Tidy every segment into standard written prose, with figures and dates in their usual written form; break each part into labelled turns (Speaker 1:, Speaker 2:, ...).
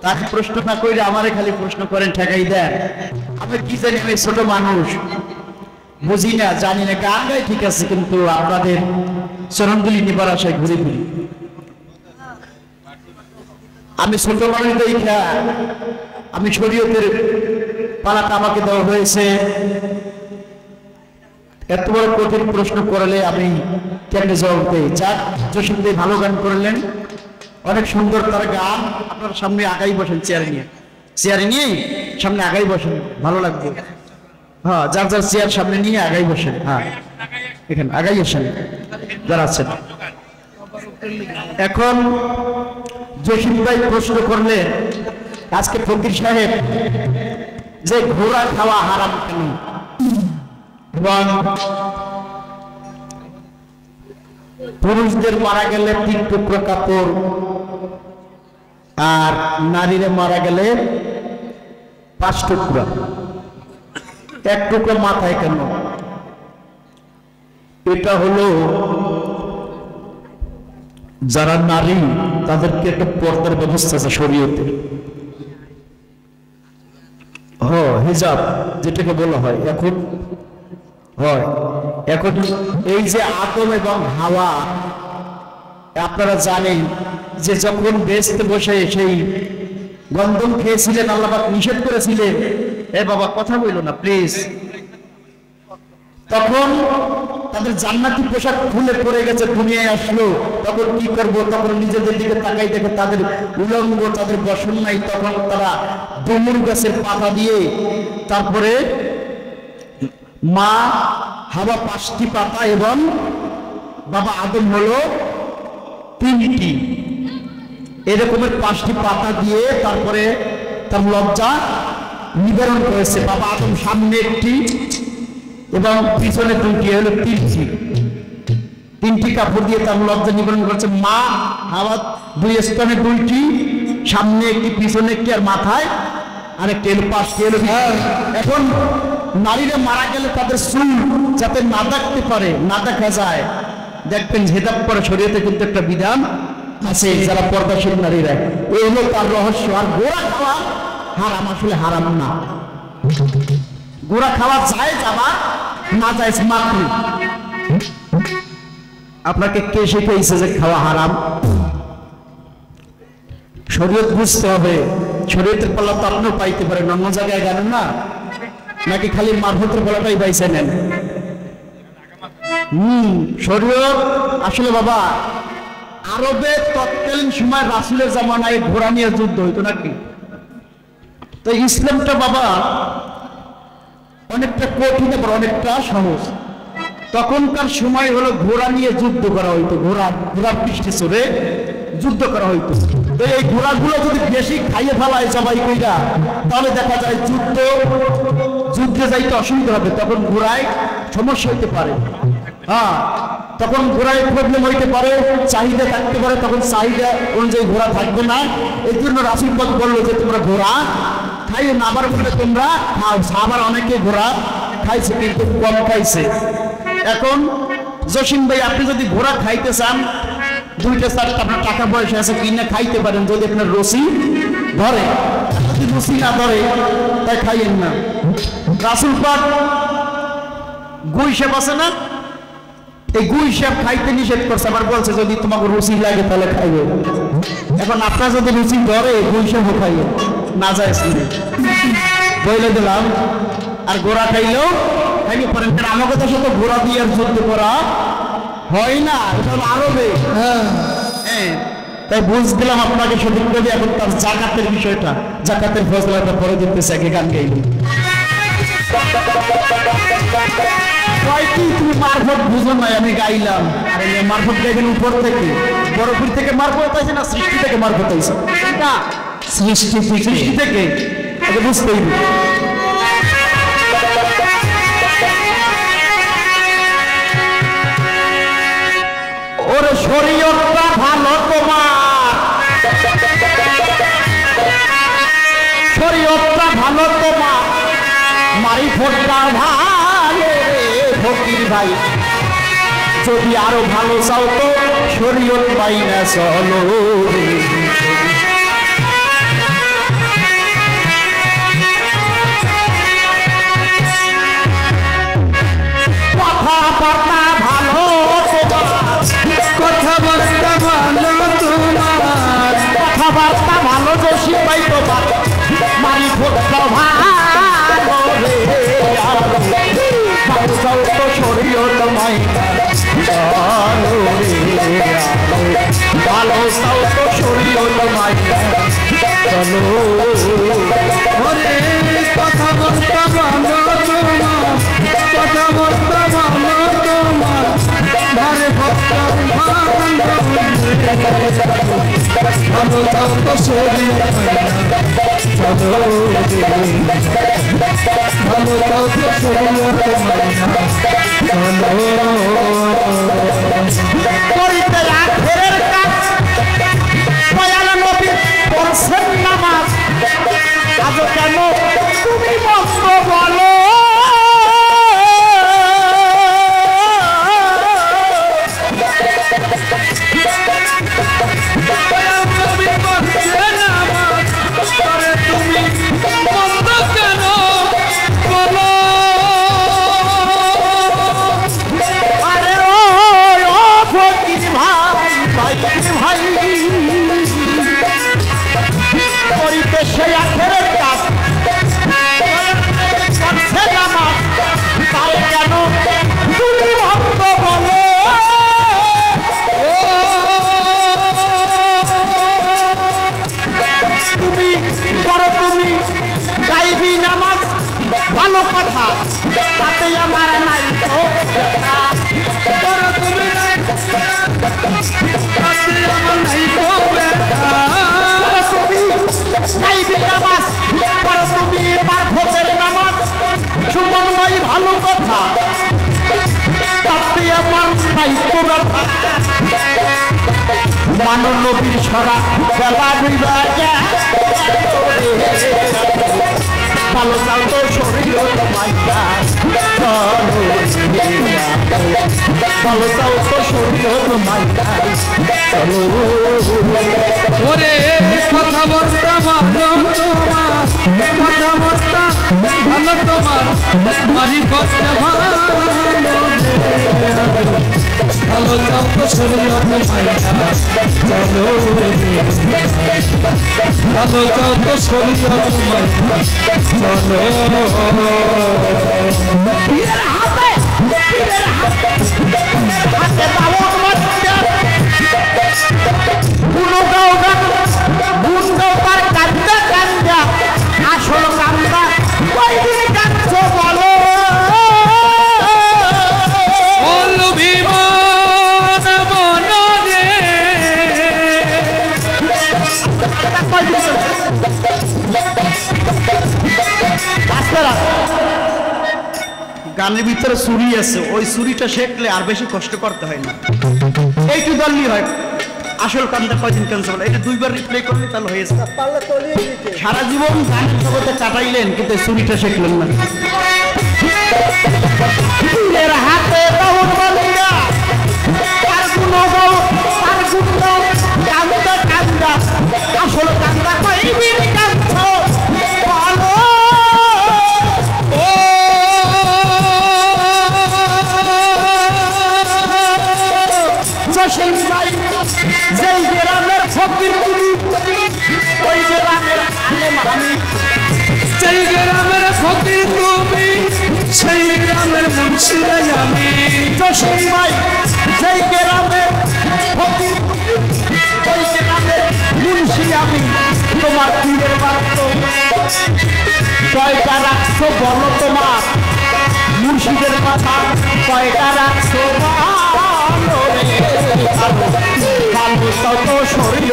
Speaker 1: তাকে প্রশ্ন না করে আমারে খালি প্রশ্ন করেন, ঠেকাই দেন। আমি কি জানি, আমি ছোট মানুষ, বুঝি না, জানি না। গান গাই ঠিক আছে, কিন্তু আপনাদের চরণগুলি নিবার আশায় ঘুরে ফিরি। আমি ছোট মানুষ দেখা আমি শরীয়তের পালাটা আমাকে দেওয়া হয়েছে। এত বড় কঠিন প্রশ্ন করলে আমি কেমনে জবাব দেই? যাক, জসিম ভাই ভালো গান করলেন, অনেক সুন্দর তার গান। আপনার সামনে আগাই বসেন, চেয়ারে নিয়ে সামনে আগাই বসেন, ভালো লাগবে। হ্যাঁ, যার যার চেয়ার সামনে নিয়ে আগাই বসেন। হ্যাঁ, এখানে আগাই আসেন যারা আছেন। এখন জসিম ভাই প্রশ্ন করলেন, আজকে ফকির সাহেব, যে ঘোড়া খাওয়া হারাম কেন? এবং পুরুষদের মারা গেলে 3 টুকরো কাপড়, আর নারীরা মারা গেলে 5 টুকরা, 1 টুকরো মাথায় কেন? এটা হলো যারা নারী তাদেরকে একটা পর্দার ব্যবস্থা আছে শরীয়তে। হিজাব যেটাকে বলা হয় এখন হয়। এখন এই যে আদম এবং হাওয়া, আপনারা জানেন যে যখন বেহেশতে বসে সেই গন্ধম খেয়েছিলেন, আল্লাহ পাক নিষেধ করেছিলেন, এ বাবা কথা বইল না প্লিজ। তখন তাদের জান্নাতি পোশাক খুলে পড়ে গেছে, দুনিয়ায় আসলো। তখন কি করবো? তখন নিজেদের দিকে তাকাই দেখে তাদের উলঙ্গ, তাদের বসন নাই। তখন তারা ডুমুর গাছের পাতা দিয়ে, তারপরে মা হাওয়া 5টি পাতা এবং বাবা আদম হলো 3টি, এরকমের 5টি পাতা দিয়ে তারপরে তার লজ্জা নিবারণ করেছে। বাবা আদম সামনে 1টি এবং পিছনে 2টি, হলো 3টি কাপড় দিয়ে তার লজ্জা নিবারণ করেছে। মা হাওয়া 2 স্থানে 2টি, সামনে 1টি, পিছনে 1টি, আর মাথায় আরেকটি, হলো 5টি। এখন নারীরা মারা গেলে তাদের চুল যাতে না দেখতে পারে, না দেখা যায়, দেখবেন হেদাব করে শরীয়তে কিন্তু একটা বিধান আছে যারা পর্দাশীল নারীরা। এই হলো তার রহস্য। আর গোড়া খাওয়া হারাম, আসলে হারাম না। গোড়া খাওয়া যায়, যাবা না যায় মাকরুহ। আপনাকে কে শিখাইছে যে খাওয়া হারাম? শরীয়ত বুঝতে হবে। শরীয়তের পাল্লা তো আপনিও পাইতে পারেন, অন্য জায়গায় জানেন না, নাকি খালি মারফতের পাল্লাটাই পাইছে নেন? শরীয়ত আসলে বাবা, আরবে তৎকালীন সময় রাসূলের জামানায় ঘোড়া নিয়ে যুদ্ধ হইতো নাকি? তো ইসলামটা বাবা অনেকটা কঠিন এবং অনেকটা সহজ। তখনকার সময় হলো ঘোড়া নিয়ে যুদ্ধ করা হইতো, ঘোড়ার পৃষ্ঠে চড়ে যুদ্ধ করা হইতো। তো এই ঘোড়াগুলো যদি বেশি খাইয়ে ফেলায় সবাই কইরা, তাহলে দেখা যায় যুদ্ধে যাইতে অসুবিধা হবে। তখন ঘোড়ায় সমস্যা হইতে পারে। হ্যাঁ, তখন ঘোড়ায় প্রবলেম হইতে পারে, চাহিদা থাকতে পারে, তখন চাহিদা অনুযায়ী ঘোড়া থাকবে না। এই জন্য রাসূল পাক বললো যে তোমরা ঘোড়া খাইয়ে না, আবার বলে তোমরা খাও। আবার অনেকে ঘোড়া খাইছে কিন্তু কম খাইছে। এখন জসিম ভাই, আপনি যদি ঘোড়া খাইতে চান, 2টা-4টা আপনার টাকা পয়সা আছে, কিনে খাইতে পারেন যদি আপনার রুচি ধরে। যদি রুচি না ধরে তাই খাইয়েন না। রাসূল পাক গুই সাপ আছে না, এই গুই সাপ খাইতে নিষেধ করছে, আবার বলছে যদি তোমাকে রুচি লাগে তাহলে খাইবে। এখন আপনার যদি রুচি ধরে গুই সাপও খাইয়ে না যায় বলে দিলাম। আর ঘোড়া খাইলেও খাইতে পারেন, কারণ আমাকে তো শুধু ঘোড়া দিয়ে আর যুদ্ধ করা হয় না, এটা হলো আরবে। তাই বুঝ দিলাম আপনাকে সঠিকভাবে। এখন তার জাকাতের বিষয়টা, জাকাতের ফয়সালাটা পরে দিতেছে, আগে গান গাইলি। তুমি মারফত বুঝো নাই, আমি গাইলাম। আরে মারফত গাইবেন উপর থেকে, বরফির থেকে মারফত আছে না সৃষ্টি থেকে মারফত আছে? সৃষ্টি থেকে আগে বুঝতেই। ওরে শরীয়তটা ভালো তোমার, শরীয়তটা ভালো তোমার, মারিফতটা ভালো ফকির ভাই। যদি আরো ভালো চাও তো শরীয়ত বাইনা চলো। ভালো জসিম ভাই তোমার মারি ভোটটা ভালো রে ভালো চাও তো শরীয়ত মাইনা চলো রে ভালো চাও তো শরীয়ত মাইনা চলো
Speaker 2: ওরে কথা বলতে ভালো তোমার কথা বলতে ভালো তোমার ধারে ভক্ত ভালো চাও তো শরীর চলো ভালো চাও তো শরীর
Speaker 1: করিতে আখেরের কাজ দয়াল নবী পড়ছেন নামাজ আজ কেন তুমি মস্ত বলো
Speaker 2: তুমি বন্ধ কেন বলো
Speaker 1: আরে ও ফকির ভাই ভাই ভাই করিতে সে আখেরের কাজ করছে নামাজ তাই কেন তুমি ভক্ত বলো তুমি করো তুমি গাইবি নামাজ ভালো কথা তাতে আমার নাই তো
Speaker 2: করো তুমি তাতে আমার নাই তো
Speaker 1: গাইবি নামাজ করো তুমি এবার ভোটের নামাজ সুমন ভাই ভালো কথা তাতে আমার নাই তো মানব নবীর সরা বেলা দুইবা ভালো চাল তো শরীর মাইয়া ভালো চাল তো শরীর মাইয়া চলো
Speaker 2: ওরে কথা বলতে ভালো তোমার কথা বলতে ভালো তোমার মারি করতে ভালো ভালো চাও তো শরীর মাইয়া চলো ভালো চাও তো শরীর মাইয়া চলো
Speaker 1: হাতে বাবন মারতে বুনো গাও গান বুন গাও তার কান্দা কান্দা আসল কান্দা কয়দিন কাঁদছো বলো
Speaker 2: অভিমান মনে
Speaker 1: গানের ভিতরে ছুরি আছে ওই ছুরিটা শেখলে আর বেশি কষ্ট করতে হয় না এইটু দলই হয় আসল কামটা কয়দিন ক্যান্সেল এটা দুইবার রিপ্লে করলে তাহলে হয়ে যাবে সারা জীবন গানের জগতে কাটাইলেন কিন্তু ছুরিটা শেখলেন না পীরের হাতে দাউদ বান্দা তার গুণ গাও তার গুণ গাও কান্দা কান্দা আসল কান্দা কয়দিন কাঁদছো বলো জসিম ভাই যেই গ্রামের ফকির তুমি ওই গ্রামের আলেম আমি
Speaker 2: সেই গ্রামের ফকির তুমি সেই গ্রামের মুন্সিরাই আমি
Speaker 1: জসিম ভাই যেই গ্রামের ফকির ওই গ্রামের মুন্সি আমি তোমার পীরের বাক্য কয়টা রাখছো বলো তোমার মুর্শিদের কথা কয়টা রাখছো বলো রে কত শরীর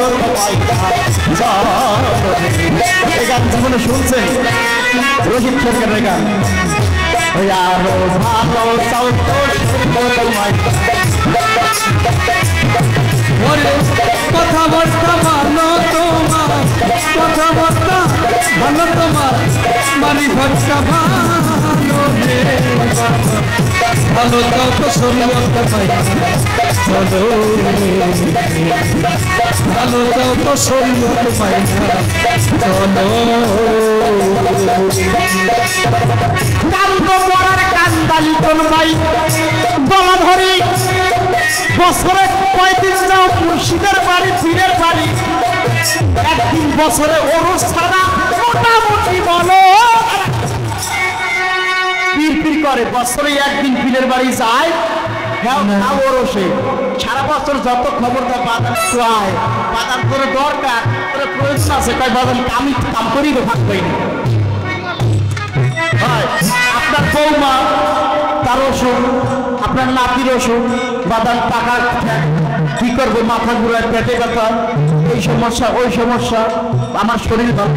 Speaker 1: এই গান জীবনে শুনছেন রশিদ সরকারের গান আরো ভালো চাও তো
Speaker 2: কথা বলতে ভালো তোমার কথা বলতে ভালো তোমার মানি ভরসা ভালো ভালো চাও তো শরীর পাই চলো ভালো চাও তো শরীর পাই চলো
Speaker 1: কান্দ পড়ার কান্দালি কোন ভাই বলা ধরি বছরে কয়দিন যাও মুর্শিদের বাড়ি পীরের বাড়ি একদিন বছরে ওরস ছাড়া মোটামুটি বলো পীর করে, বছরে একদিন পীরের বাড়ি যায়, হ্যাঁ ওরসে সারা বছর যত খবর দেয় বাজার চায়, বাজার করে দরকার করে প্রয়োজন আছে, তাই বাজার আমি কাম করি ভাগ পাই না। আপনার বৌমা তার অসুখ, আপনার নাতির অসুখ, বাদাম টাকা কি করবো, মাথা ঘুরায়, পেটে ব্যথা, এই সমস্যা ওই সমস্যা, আমার শরীর ভালো,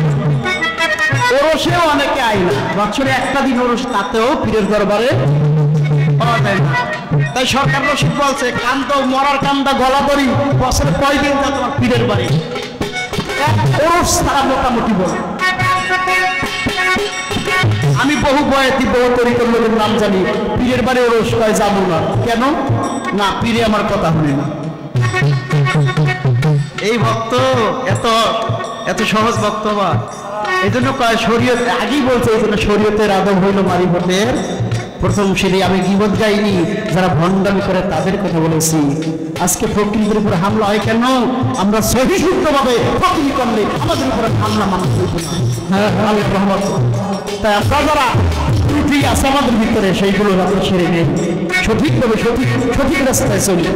Speaker 1: ওরসেও অনেকে আয় না, বছরে একটা দিন ওরস, তাতেও পীরের দরবারে পাওয়া যায় না। তাই সরকার রশিদ বলছে কান্দ মরার কান্দা গলা ধরি, বছরে কয়দিন যা তোমার পীরের বাড়ি ওরস তারা মোটামুটি বলে। আমি বহু বয়াতি বহু তরিকার লোকের নাম জানি, পীরের বাড়ি ওরস কয় যাবো না, কেন না পীরে আমার কথা শুনে না। এই ভক্ত এত এত সহজ ভক্ত বা এই জন্য কয় শরীয়ত আগেই বলছে, এই জন্য শরীয়তের আদব হইল মারিফতের প্রথম সিঁড়ি। আমি গীবত গাইনি, যারা ভণ্ডামি করে তাদের কথা বলেছি। আজকে ফকিরদের উপরে হামলা হয় কেন? আমরা সহিষ্ণুভাবে ফকির করলে আমাদের উপরে হামলা মানুষ হইব না। হ্যাঁ আল্লাহর রহমত। তাই আমরা যারা ত্রুটি আছে আমাদের ভিতরে সেইগুলো আমরা সেরে নেই, সঠিকভাবে সঠিক রাস্তায় চলি।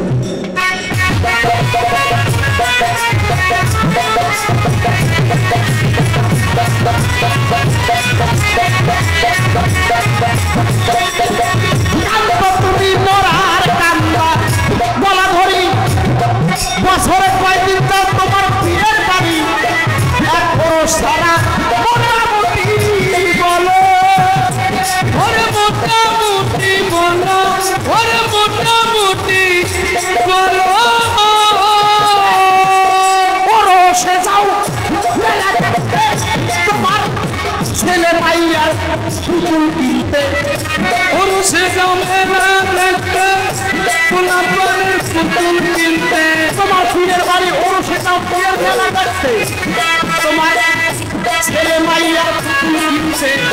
Speaker 1: তুমি মরার কান্দা গলা ধরি, বছরে কয়দিন তো তোমার পীরের বাড়ি এক ওরস ছাড়া মোটামুটি বলো,
Speaker 2: ওরে মোটামুটি বলো, ওরে মোটামুটি বলো,
Speaker 1: ওরসে যাও তোমার ছেলে ভাইয়ার পুতুল কিনতে,
Speaker 2: ওরসে যাও মেলা দেখতে, গোলাপের পুতুল কিনতে,
Speaker 1: তোমার পীরের বাড়ি ওরসে যাও পীরের মেলা দেখতে, তোমার ছেলে মাইয়ার পুতুল কিনতে।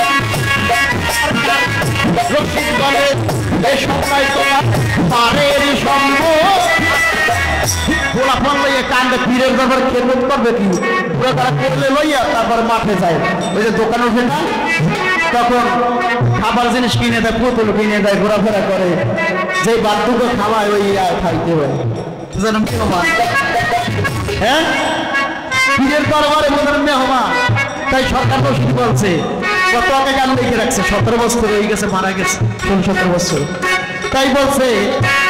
Speaker 1: রশিদ বলে এসব নাই তোমার পারেরই সম্ভব। গোলাপন লইয়া কান্দে পীরের ব্যাপার খেদমত করবে কি, পুরো তারা কেটলে লইয়া তারপর মাঠে যায়, ওই যে দোকান ওঠে না, তখন খাবার জিনিস কিনে দেয়, পুতুল কিনে দেয়, ঘোরাফেরা করে, যে বাদ্যকে খাওয়ায় ওই খাইতে হয় যেন মেহমান। হ্যাঁ পীরের দরবারে মনের মেহমান। তাই সরকার রশিদ বলছে কত আগে গান লিখে রাখছে, 17 বছর হয়ে গেছে, মারা গেছে 16-17 বছর। তাই বলছে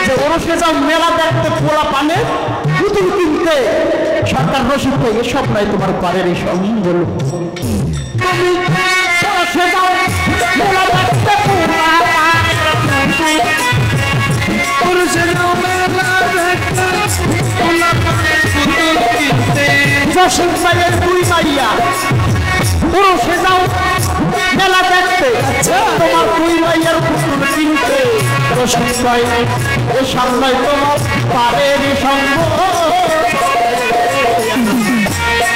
Speaker 1: যে ওরসে যাও মেলা দেখতে, পোলা পানে পুতুল কিনতে। সরকার রশিদ তো এসব নাই তোমার পারের এই সম্বল। তুমি ওরসে যাও মেলা দেখতে, পোলা
Speaker 2: ওরসে যাও মেলা দেখতে, গোলাপের পুতুল কিনতে,
Speaker 1: রশিদ ভাইয়ের দুই মাইয়া ওরসে যাও মেলা দেখতে, তোমার দুই মাইয়ার পুতুল কিনতে। রশিদ ভাই এ সামনে তোমার পারেরই সম্ভব।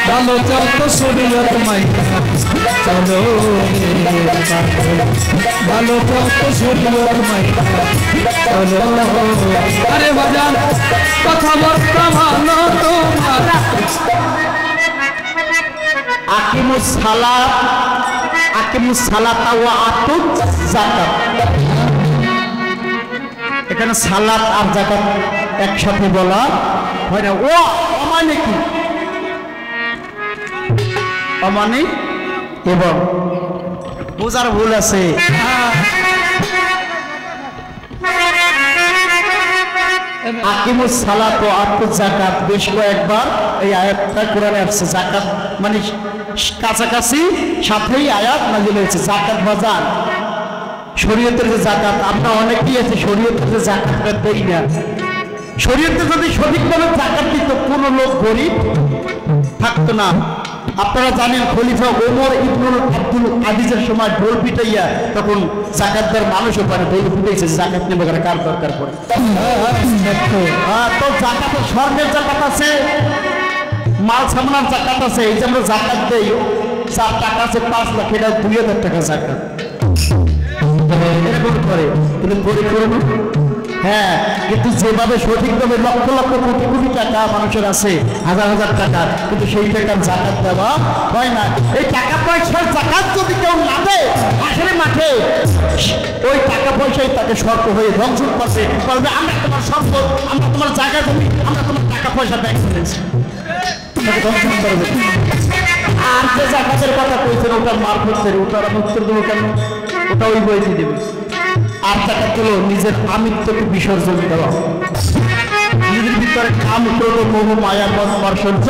Speaker 2: ভালো চলতো শরীয়ত মাইয়া চলো, ভালো চলতো শরীয়ত মাইয়া চলো। আরে বাজান কথাবার্তা ভালো তোমার,
Speaker 1: আকিমুস সালাত, আকিমুস সালাতা ওয়া আতুজ যাকাত। এখানে সালাত আর যাকাত একসাথে বলা হয় না। ও অমানে কি, অমানে এবং বোঝার ভুল আছে। আকিমুস সালাত ওয়া আতুজ যাকাত বেশ কয়েকবার এই আয়াতটা কোরআনে আসছে। যাকাত মানে কাছাকাছি সাথেই আয়াত নাযিল হয়েছে। যাকাত বাজার শরীয়তের যে যাকাত, আমরা অনেকেই আছে শরীয়তের যে যাকাতটা দেই না। শরীয়তে যদি সঠিকভাবে যাকাত দিত কোনো লোক গরিব থাকতো না। আপনারা জানেন খলিফা ওমর ইবনুল আব্দুল আজিজের সময় ঢোল পিটাইয়া তখন যাকাতদার মানুষও পারে ঢোল পিটাইছে, যাকাত নেবে কার দরকার পড়ে। তো যাকাতের স্বর্ণের যাকাত আছে, মাল সামনার যাকাত আছে। এই যে আমরা যাকাত দেই, যার টাকা আছে 5 লাখ, এটা 2000 টাকা যাকাত এরকম করে। তুমি গরিব করো না, হ্যাঁ, কিন্তু যেভাবে সঠিকভাবে লক্ষ লক্ষ কোটি কোটি টাকা মানুষের আছে, হাজার হাজার টাকা, কিন্তু সেই টাকার জাকাত দেওয়া হয় না। এই টাকা পয়সার জাকাত যদি কেউ না দেয় আসলে মাঠে, ওই টাকা পয়সাই তাকে সর্প হয়ে ধ্বংস করবে, বলবে আমরা তোমার সম্পদ, আমরা তোমার জায়গা জমি, আমরা তোমার টাকা পয়সা ব্যাগ করেছি, তোমাকে ধ্বংস করবে। আর যে জাকাতের কথা কইছেন ওটার মারফতের, ওটার আমি উত্তর দেবো কেন? ওটা ওই বইতে দেবে। আর জাকাত হলো নিজের আমিত্বকে বিসর্জন দেওয়া, নিজের ভিতরে কাম, ক্রোধ, মোহ, মায়া, মদ, মাৎসর্য,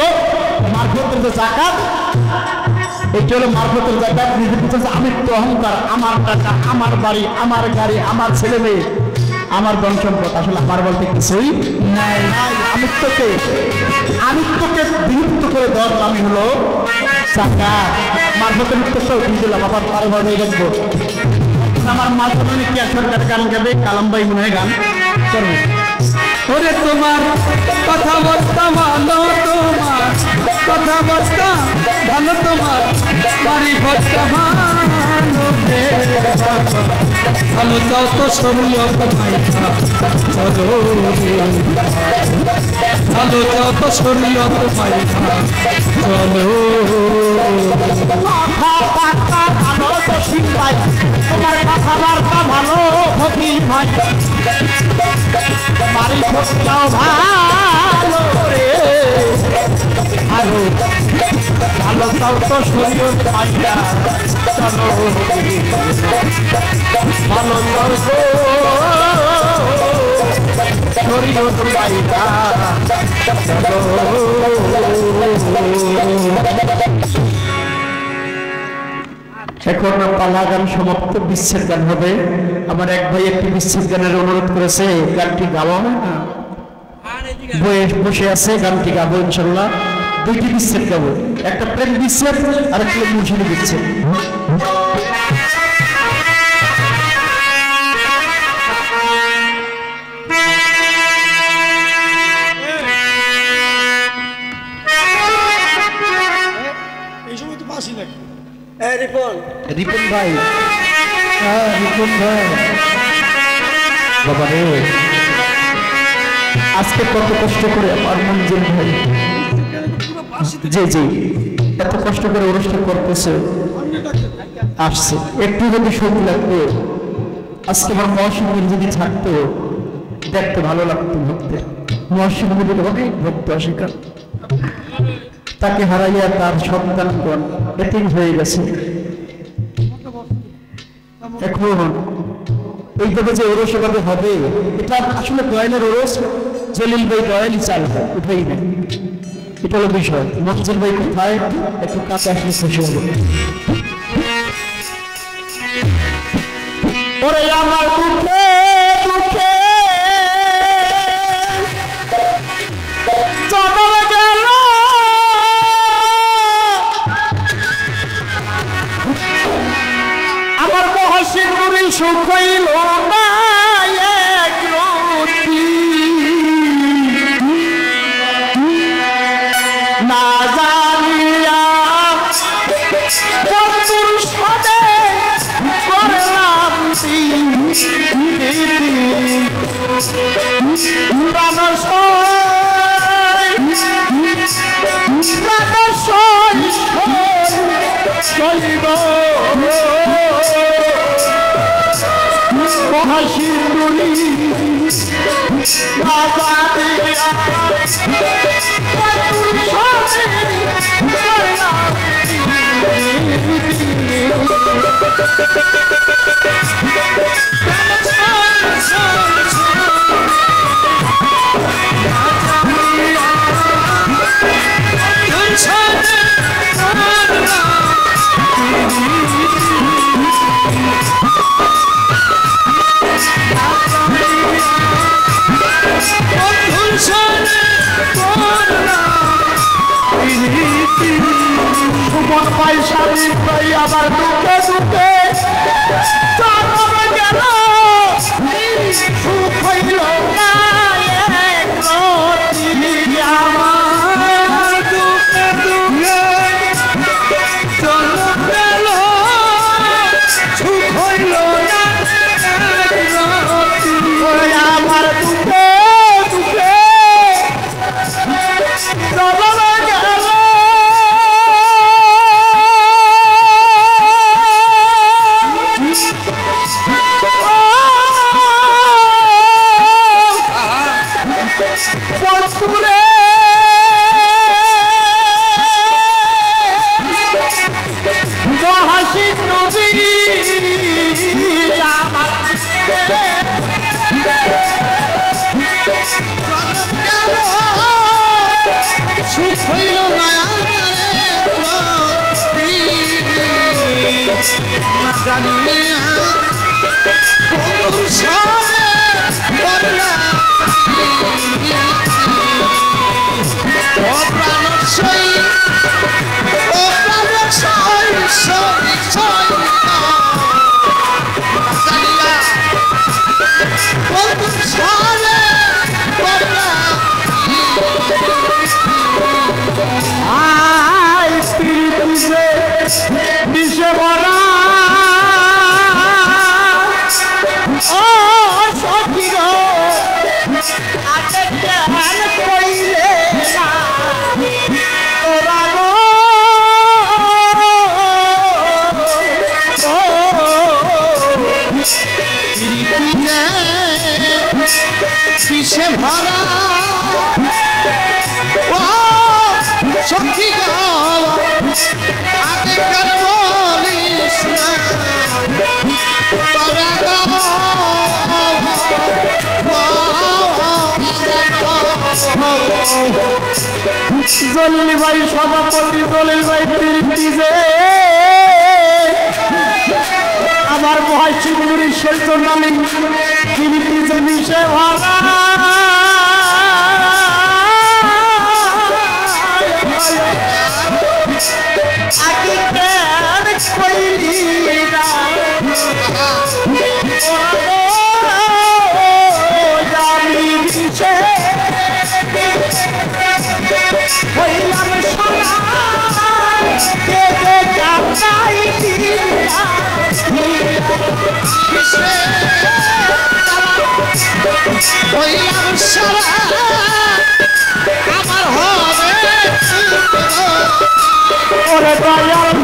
Speaker 1: মারফতের যে জাকাত, এটা হলো মারফতের জাকাত। নিজের ভিতরে যে আমিত্ব, অহংকার, আমার টাকা, আমার বাড়ি, আমার গাড়ি, আমার ছেলে মেয়ে, আমার ধন সম্পদ, আসলে আমার বলতে কিছুই নাই। আমিত্বকে বিলুপ্ত করে দেওয়ার নামই হলো জাকাত। মারফতের উত্তরটাও দিয়ে দিলাম, আবার বারবার হয়ে রাখবো। আমার মাঝখানে কি সরকার গান গাবে, কালাম ভাই মনে হয় গান করবে।
Speaker 2: ওরে তোমার কথাবার্তা ভালো, তোমার কথাবার্তা ভালো, তোমার বাড়ি ঘরটা ভালো, ভালো চাও তো শরীয়ত মাইয়া চলো, ভালো চাও তো শরীয়ত মাইয়া চলো।
Speaker 1: কথাবার্তা ভালো জসিম ভাই, তোমার কথাবার্তা ভালো ফকির ভাই, বাড়ি ঘরটাও ভালো রে, ভালো ভালো চাও তো শরীয়ত মাইয়া চলো, ভালো চাও তো শরীয়ত মাইয়া চলো। এখন পালা গান সমাপ্ত, বিচ্ছেদ গান হবে। আমার এক ভাই একটি বিচ্ছেদ গানের অনুরোধ করেছে, গানটি গাওয়া হয় না, বসে আছে, গানটি গাবো ইনশাল্লাহ। দুইটি বিচ্ছেদ গাবো, একটা প্রেম বিচ্ছেদ আর একটা মুর্শিদি বিচ্ছেদ। রিপন ভাই,
Speaker 2: হ্যাঁ রিপন ভাই,
Speaker 1: বাবা রে আজকে কত কষ্ট করে আমার মঞ্জিল ভাই, জি জি, এত কষ্ট করে অনুষ্ঠান করতেছে, আসছে, একটু যদি শোক লাগতো, আজকে আমার মহাসিংহের যদি থাকতো দেখতে ভালো লাগতো। ভক্তের মহাসিংহের অনেক ভক্ত অস্বীকার, তাকে হারাইয়া তার সন্তানগণ এতিম হয়ে গেছে। এখন এইভাবে যে ওরস এভাবে হবে, এটা আসলে দয়ালের ওরস, জলিল ভাই দয়ালই চাল উঠেই নেই, এটা হলো বিষয়। মঞ্জুর ভাই কোথায়, একটু কাছে আসলে খুশি হবে। ওরে আমার দুঃখে দুঃখে জনম গেল, আমার মহাসিন্দুরি সুখ হইল না এক রতি, না জানিয়া বন্ধুর সাথে করলাম মহাসিন্দুরি সুমন ভাই স্বামী ভাই আবার দুঃখে দুঃখে গেল, সুখ হইল না এক রতি, আমার দুঃখে দুঃখে চলো গেল, সুখ হইল না এক রতি, আমার
Speaker 2: না জানিয়া বন্ধুর সনে বদলা ও প্রাণশই ও প্রাণশই সই সই জানিয়া বন্ধুর সনে বদলা
Speaker 1: আই প্রীতিতে বিষে ভরা ও সখী গো আগে কেন কইলে না তোরা গো
Speaker 2: পিছে ভরা ও সখী গো আগে কেন বলিস না তোরা গো
Speaker 1: জলিল ভাই সভাপতি জলিল ভাই প্রীতিতে আমার মহাশিবগুরির শেলচর নামে প্রীতিতে বিষে ভরা আগে কেন কইলি না জানি বিষে হইলাম সোনা কেঁদে কাঁদাই
Speaker 2: হইলাম সারা আমার হবে
Speaker 1: ওরে দয়াল